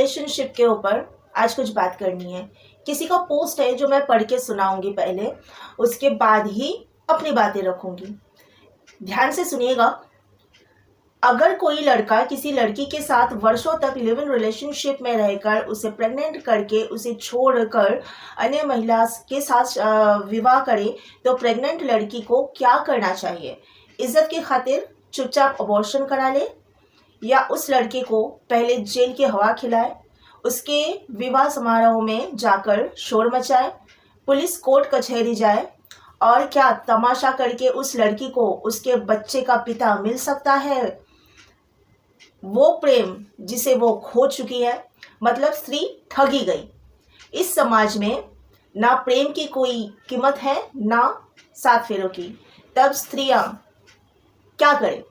Relationship के ऊपर आज कुछ बात करनी है। किसी का पोस्ट है जो मैं पढ़ के सुनाऊंगी पहले, उसके बाद ही अपनी बातें रखूंगी। ध्यान से सुनिएगा। अगर कोई लड़का किसी लड़की के साथ वर्षों तक लिव इन रिलेशनशिप में रहकर उसे प्रेग्नेंट करके उसे छोड़कर अन्य महिला के साथ विवाह करे, तो प्रेग्नेंट लड़की को क्या करना चाहिए? इज्जत की खातिर चुपचाप अबॉर्शन करा ले, या उस लड़के को पहले जेल की हवा खिलाए, उसके विवाह समारोह में जाकर शोर मचाए, पुलिस कोर्ट कचहरी जाए, और क्या तमाशा करके उस लड़की को उसके बच्चे का पिता मिल सकता है? वो प्रेम जिसे वो खो चुकी है। मतलब स्त्री ठगी गई। इस समाज में ना प्रेम की कोई कीमत है, ना 7 फेरों की। तब स्त्रियां क्या करें?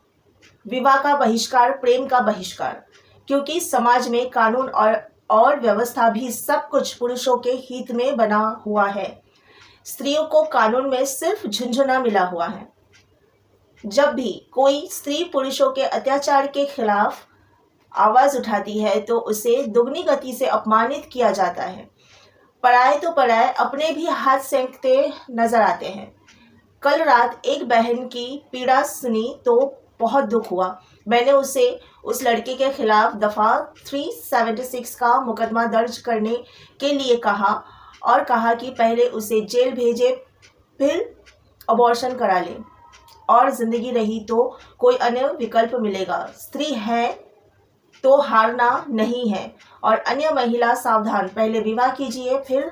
विवाह का बहिष्कार, प्रेम का बहिष्कार, क्योंकि समाज में कानून और व्यवस्था भी सब कुछ पुरुषों के हित में बना हुआ है। स्त्रियों को कानून में सिर्फ झुंझुना मिला हुआ है। जब भी कोई स्त्री पुरुषों के अत्याचार के खिलाफ आवाज उठाती है तो उसे दुगनी गति से अपमानित किया जाता है। पराए तो पराए, अपने भी हाथ सेंकते नजर आते हैं। कल रात एक बहन की पीड़ा सुनी तो बहुत दुख हुआ। मैंने उसे उस लड़के के खिलाफ दफा 376 का मुकदमा दर्ज करने के लिए कहा और कहा कि पहले उसे जेल भेजे, फिर अबॉर्शन करा ले, और जिंदगी रही तो कोई अन्य विकल्प मिलेगा। स्त्री है तो हारना नहीं है। और अन्य महिला सावधान, पहले विवाह कीजिए, फिर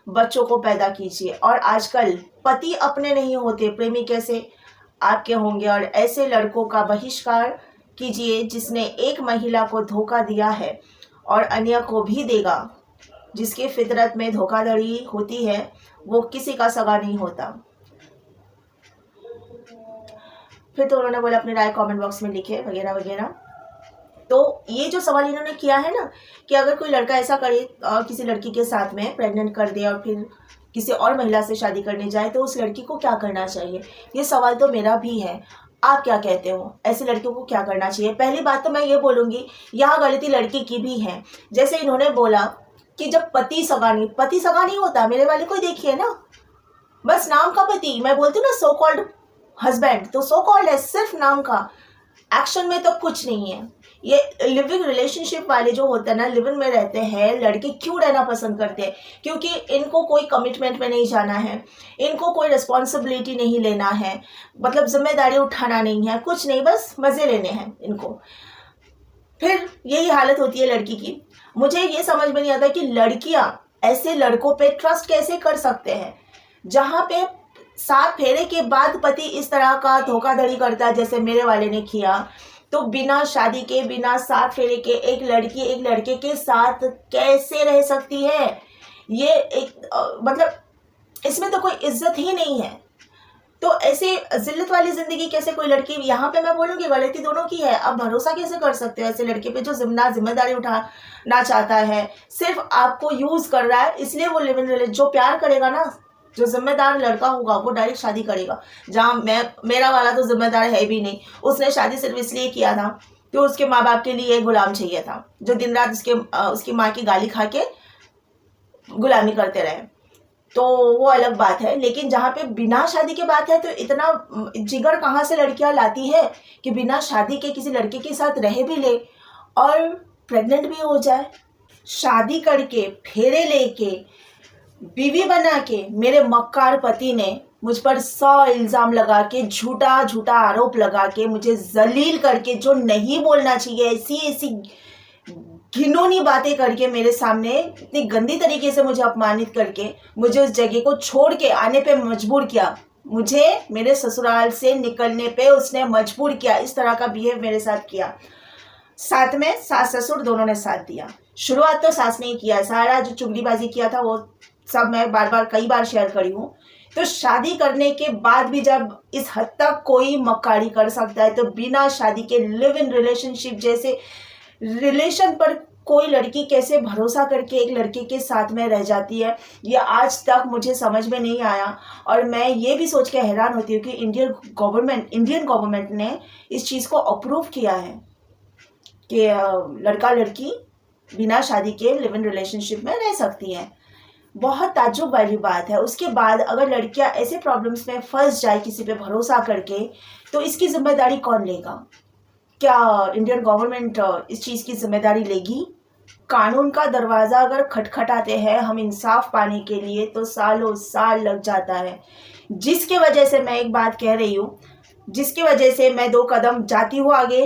बच्चों को पैदा कीजिए। और आजकल पति अपने नहीं होते, प्रेमी कैसे आपके होंगे? और ऐसे लड़कों का बहिष्कार कीजिए जिसने एक महिला को धोखा दिया है और अन्य को भी देगा। जिसकी फितरत में धोखाधड़ी होती है वो किसी का सगा नहीं होता। फिर तो उन्होंने बोला अपनी राय कमेंट बॉक्स में लिखे वगैरह वगैरह। तो ये जो सवाल इन्होंने किया है ना कि अगर कोई लड़का ऐसा करे, किसी लड़की के साथ में प्रेग्नेंट कर दे और फिर किसी और महिला से शादी करने जाए, तो उस लड़की को क्या करना चाहिए? ये सवाल तो मेरा भी है। आप क्या कहते हो? ऐसी लड़कियों को क्या करना चाहिए? पहली बात तो मैं ये बोलूंगी, यहाँ गलती लड़की की भी है। जैसे इन्होंने बोला कि जब पति सगा नहीं होता। मेरे वाले को देखिए ना, बस नाम का पति। मैं बोलती हूँ ना सो कॉल्ड हस्बैंड, तो सो कॉल्ड है, सिर्फ नाम का। एक्शन में तो कुछ नहीं है। ये लिविंग रिलेशनशिप वाले जो होते हैं ना, लिविंग में रहते हैं लड़के, क्यों रहना पसंद करते हैं? क्योंकि इनको कोई कमिटमेंट में नहीं जाना है, इनको कोई रिस्पॉन्सिबिलिटी नहीं लेना है, मतलब जिम्मेदारी उठाना नहीं है, कुछ नहीं, बस मजे लेने हैं इनको। फिर यही हालत होती है लड़की की। मुझे ये समझ में नहीं आता कि लड़कियां ऐसे लड़कों पे ट्रस्ट कैसे कर सकते हैं, जहां पे 7 फेरे के बाद पति इस तरह का धोखाधड़ी करता है जैसे मेरे वाले ने किया। तो बिना शादी के, बिना 7 फेरे के एक लड़की एक लड़के के साथ कैसे रह सकती है? ये एक मतलब इसमें तो कोई इज्जत ही नहीं है। तो ऐसे जिल्लत वाली जिंदगी कैसे कोई लड़की, यहाँ पे मैं बोलूँगी गलती दोनों की है। आप भरोसा कैसे कर सकते हो ऐसे लड़के पे जो जिम्मेदारी उठाना चाहता है, सिर्फ आपको यूज कर रहा है? इसलिए वो लिव इन रिलेशन, जो प्यार करेगा ना, जो जिम्मेदार लड़का होगा वो डायरेक्ट शादी करेगा। जहाँ मेरा वाला तो जिम्मेदार है भी नहीं। उसने शादी सिर्फ इसलिए किया था कि उसके माँ बाप के लिए एक गुलाम चाहिए था, जो दिन रात उसकी माँ की गाली खा के गुलामी करते रहे। तो वो अलग बात है। लेकिन जहाँ पे बिना शादी के बात है, तो इतना जिगर कहाँ से लड़कियां लाती है कि बिना शादी के किसी लड़के के साथ रह भी ले और प्रेग्नेंट भी हो जाए। शादी करके, फेरे लेके, बीवी बना के मेरे मक्कार पति ने मुझ पर 100 इल्जाम लगा के, झूठा आरोप लगा के, मुझे जलील करके, जो नहीं बोलना चाहिए ऐसी घिनौनी बातें करके मेरे सामने इतनी गंदी तरीके से मुझे अपमानित करके मुझे उस जगह को छोड़ के आने पे मजबूर किया। मुझे मेरे ससुराल से निकलने पे उसने मजबूर किया। इस तरह का बिहेव मेरे साथ किया। साथ में सास ससुर दोनों ने साथ दिया। शुरुआत तो सास ने ही किया, सारा जो चुगलीबाजी किया था वो सब मैं कई बार शेयर करी हूँ। तो शादी करने के बाद भी जब इस हद तक कोई मक्कारी कर सकता है, तो बिना शादी के लिव इन रिलेशनशिप जैसे रिलेशन पर कोई लड़की कैसे भरोसा करके एक लड़के के साथ में रह जाती है, ये आज तक मुझे समझ में नहीं आया। और मैं ये भी सोच के हैरान होती हूँ कि इंडियन गवर्नमेंट ने इस चीज़ को अप्रूव किया है कि लड़का लड़की बिना शादी के लिव इन रिलेशनशिप में रह सकती हैं। बहुत ताज्जुब वाली बात है। उसके बाद अगर लड़कियां ऐसे प्रॉब्लम्स में फंस जाए किसी पे भरोसा करके, तो इसकी जिम्मेदारी कौन लेगा? क्या इंडियन गवर्नमेंट इस चीज़ की जिम्मेदारी लेगी? कानून का दरवाज़ा अगर खटखटाते हैं हम इंसाफ पाने के लिए, तो सालों साल लग जाता है। जिसकी वजह से मैं एक बात कह रही हूँ, जिसकी वजह से मैं 2 कदम जाती हूँ आगे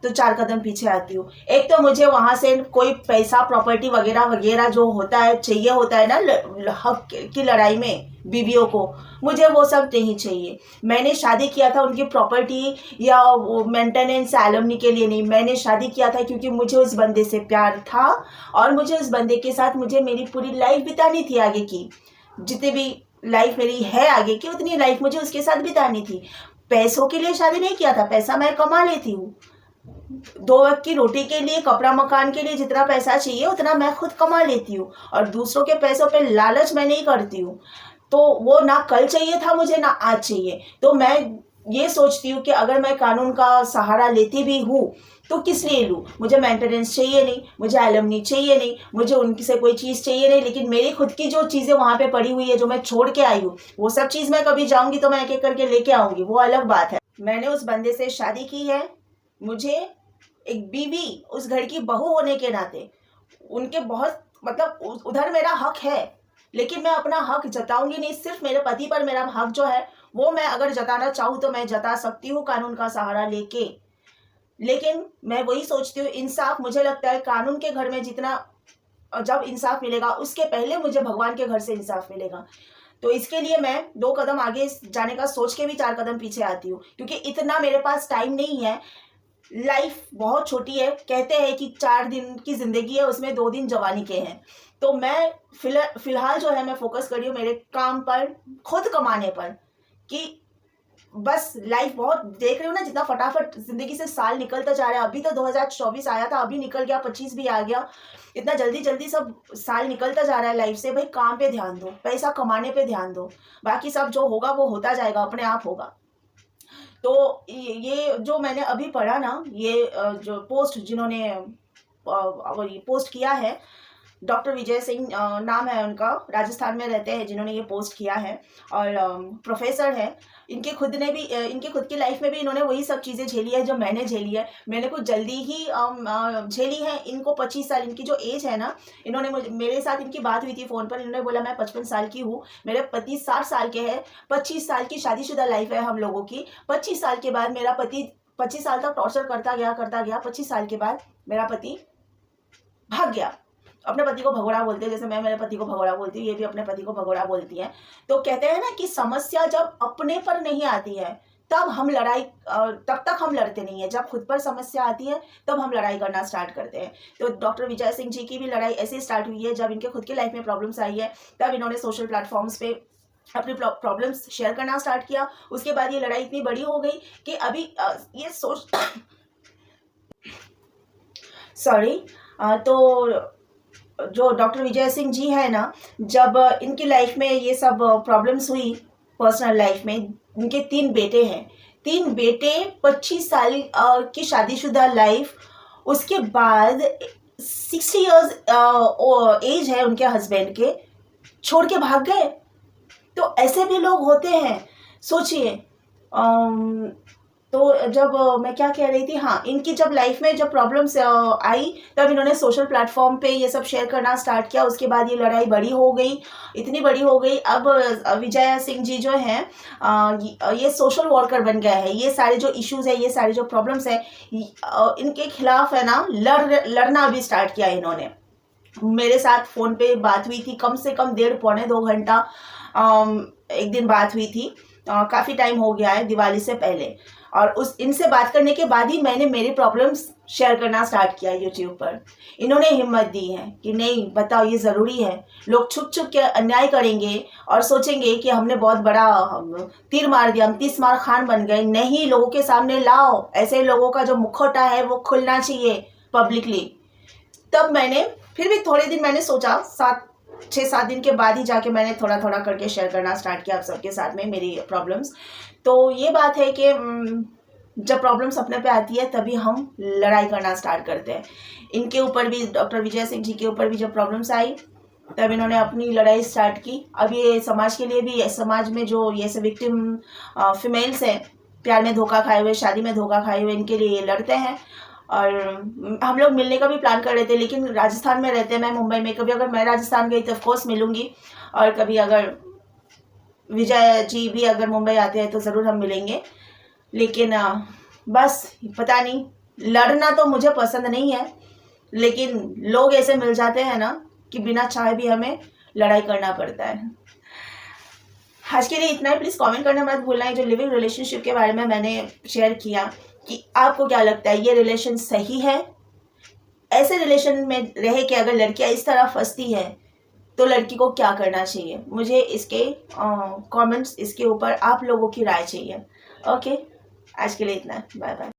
तो 4 कदम पीछे आती हूँ। एक तो मुझे वहाँ से कोई पैसा, प्रॉपर्टी वगैरह वगैरह जो होता है, चाहिए होता है ना हक की लड़ाई में बीवियों को, मुझे वो सब नहीं चाहिए। मैंने शादी किया था उनकी प्रॉपर्टी या वो मेंटेनेंस एलमनी के लिए नहीं। मैंने शादी किया था क्योंकि मुझे उस बंदे से प्यार था और मुझे उस बंदे के साथ मुझे मेरी पूरी लाइफ बितानी थी। आगे की जितनी भी लाइफ मेरी है आगे की, उतनी लाइफ मुझे उसके साथ बितानी थी। पैसों के लिए शादी नहीं किया था, पैसा मैं कमा लेती हूँ। 2 वक्त की रोटी के लिए, कपड़ा मकान के लिए जितना पैसा चाहिए उतना मैं खुद कमा लेती हूँ, और दूसरों के पैसों पे लालच मैं नहीं करती हूँ। तो वो ना कल चाहिए था मुझे, ना आज चाहिए। तो मैं ये सोचती हूँ कि अगर मैं कानून का सहारा लेती भी हूँ तो किस लिए लूँ? मुझे मेंटेनेंस चाहिए नहीं, मुझे एलमनी चाहिए नहीं, मुझे उनकी से कोई चीज़ चाहिए नहीं, लेकिन मेरी खुद की जो चीज़ें वहाँ पे पड़ी हुई है, जो मैं छोड़ के आई हूँ, वो सब चीज़ मैं कभी जाऊँगी तो मैं एक एक करके लेके आऊँगी, वो अलग बात है। मैंने उस बंदे से शादी की है, मुझे एक बीवी, उस घर की बहू होने के नाते उनके बहुत मतलब उधर मेरा हक है, लेकिन मैं अपना हक जताऊंगी नहीं। सिर्फ मेरे पति पर मेरा हक जो है वो मैं अगर जताना चाहूँ तो मैं जता सकती हूँ कानून का सहारा लेके। लेकिन मैं वही सोचती हूँ, इंसाफ मुझे लगता है कानून के घर में जितना जब इंसाफ मिलेगा, उसके पहले मुझे भगवान के घर से इंसाफ मिलेगा। तो इसके लिए मैं 2 कदम आगे जाने का सोच के भी 4 कदम पीछे आती हूँ, क्योंकि इतना मेरे पास टाइम नहीं है। लाइफ बहुत छोटी है। कहते हैं कि 4 दिन की ज़िंदगी है, उसमें 2 दिन जवानी के हैं। तो मैं फिलहाल जो है मैं फोकस कर रही हूँ मेरे काम पर, खुद कमाने पर, कि बस लाइफ बहुत देख रही हूँ ना, जितना फटाफट ज़िंदगी से साल निकलता जा रहा है। अभी तो 2024 आया था, अभी निकल गया, 25 भी आ गया। इतना जल्दी जल्दी सब साल निकलता जा रहा है लाइफ से। भाई काम पे ध्यान दो, पैसा कमाने पे ध्यान दो, बाकी सब जो होगा वो होता जाएगा, अपने आप होगा। तो ये जो मैंने अभी पढ़ा ना, ये जो पोस्ट जिन्होंने ये पोस्ट किया है, डॉक्टर विजय सिंह नाम है उनका, राजस्थान में रहते हैं जिन्होंने ये पोस्ट किया है, और प्रोफेसर है। इनके खुद ने भी इनके खुद की लाइफ में भी इन्होंने वही सब चीज़ें झेली है जो मैंने झेली है। मैंने कुछ जल्दी ही झेली है। इनको 25 साल, इनकी जो एज है ना, इन्होंने मेरे साथ इनकी बात हुई थी फ़ोन पर। इन्होंने बोला मैं 55 साल की हूँ, मेरे पति 60 साल के हैं, 25 साल की शादीशुदा लाइफ है हम लोगों की। 25 साल के बाद मेरा पति 25 साल तक टॉर्चर करता गया। 25 साल के बाद मेरा पति भाग गया। अपने पति को भगोड़ा बोलते हैं, जैसे मैं मेरे पति को भगोड़ा बोलती हूँ, ये भी अपने पति को भगोड़ा बोलती है। तो कहते हैं ना कि समस्या जब अपने पर नहीं आती है तब हम लड़ाई, तब तक हम लड़ते नहीं है। जब खुद पर समस्या आती है तब हम लड़ाई करना स्टार्ट करते हैं। तो डॉक्टर विजय सिंह जी की भी लड़ाई ऐसे स्टार्ट हुई है, जब इनके खुद की लाइफ में प्रॉब्लम्स आई है तब इन्होंने सोशल प्लेटफॉर्म्स पे अपनी प्रॉब्लम्स शेयर करना स्टार्ट किया। उसके बाद ये लड़ाई इतनी बड़ी हो गई कि अभी ये सॉरी तो जो डॉक्टर विजय सिंह जी है ना, जब इनकी लाइफ में ये सब प्रॉब्लम्स हुई पर्सनल लाइफ में, इनके 3 बेटे हैं, 3 बेटे, 25 साल की शादीशुदा लाइफ, उसके बाद 60 इयर्स एज है उनके हस्बैंड के, छोड़ के भाग गए। तो ऐसे भी लोग होते हैं, सोचिए। तो जब मैं क्या कह रही थी, हाँ, इनकी जब लाइफ में जब प्रॉब्लम्स आई तब इन्होंने सोशल प्लेटफॉर्म पे ये सब शेयर करना स्टार्ट किया। उसके बाद ये लड़ाई बड़ी हो गई, इतनी बड़ी हो गई। अब विजय सिंह जी जो हैं ये सोशल वर्कर बन गया है। ये सारे जो इश्यूज है, ये सारे जो प्रॉब्लम्स है, इनके खिलाफ है ना लड़ना भी स्टार्ट किया इन्होंने। मेरे साथ फ़ोन पे बात हुई थी, कम से कम 1.5 पौने 2 घंटा एक दिन बात हुई थी। काफ़ी टाइम हो गया है, दिवाली से पहले। और इनसे बात करने के बाद ही मैंने मेरी प्रॉब्लम्स शेयर करना स्टार्ट किया यूट्यूब पर। इन्होंने हिम्मत दी है कि नहीं, बताओ, ये ज़रूरी है। लोग छुप छुप के अन्याय करेंगे और सोचेंगे कि हमने बहुत बड़ा तीर मार दिया, हम 30 मार खान बन गए। नहीं, लोगों के सामने लाओ। ऐसे लोगों का जो मुखौटा है वो खुलना चाहिए पब्लिकली। तब मैंने फिर भी थोड़े दिन मैंने सोचा, 6-7 दिन के बाद ही जाके मैंने थोड़ा थोड़ा करके शेयर करना स्टार्ट किया आप सबके साथ में मेरी प्रॉब्लम्स। तो ये बात है कि जब प्रॉब्लम्स अपने पे आती है तभी हम लड़ाई करना स्टार्ट करते हैं। इनके ऊपर भी, डॉक्टर विजय सिंह जी के ऊपर भी जब प्रॉब्लम्स आई तब इन्होंने अपनी लड़ाई स्टार्ट की। अब ये समाज के लिए भी, समाज में जो ये सब विक्टिम फीमेल्स हैं, प्यार में धोखा खाए हुए, शादी में धोखा खाए हुए, इनके लिए ये लड़ते हैं। और हम लोग मिलने का भी प्लान कर रहे थे, लेकिन राजस्थान में रहते हैं, मैं मुंबई में। कभी अगर मैं राजस्थान गई तो ऑफकोर्स मिलूंगी, और कभी अगर विजय जी भी अगर मुंबई आते हैं तो ज़रूर हम मिलेंगे। लेकिन बस पता नहीं, लड़ना तो मुझे पसंद नहीं है, लेकिन लोग ऐसे मिल जाते हैं ना कि बिना चाहे भी हमें लड़ाई करना पड़ता है। आज के लिए इतना ही। प्लीज़ कमेंट करना मत भूलना है जो लिविंग रिलेशनशिप के बारे में मैंने शेयर किया, कि आपको क्या लगता है, ये रिलेशन सही है? ऐसे रिलेशन में रहे कि अगर लड़कियां इस तरह फंसती है तो लड़की को क्या करना चाहिए? मुझे इसके कमेंट्स, इसके ऊपर आप लोगों की राय चाहिए। ओके, आज के लिए इतना। Bye bye.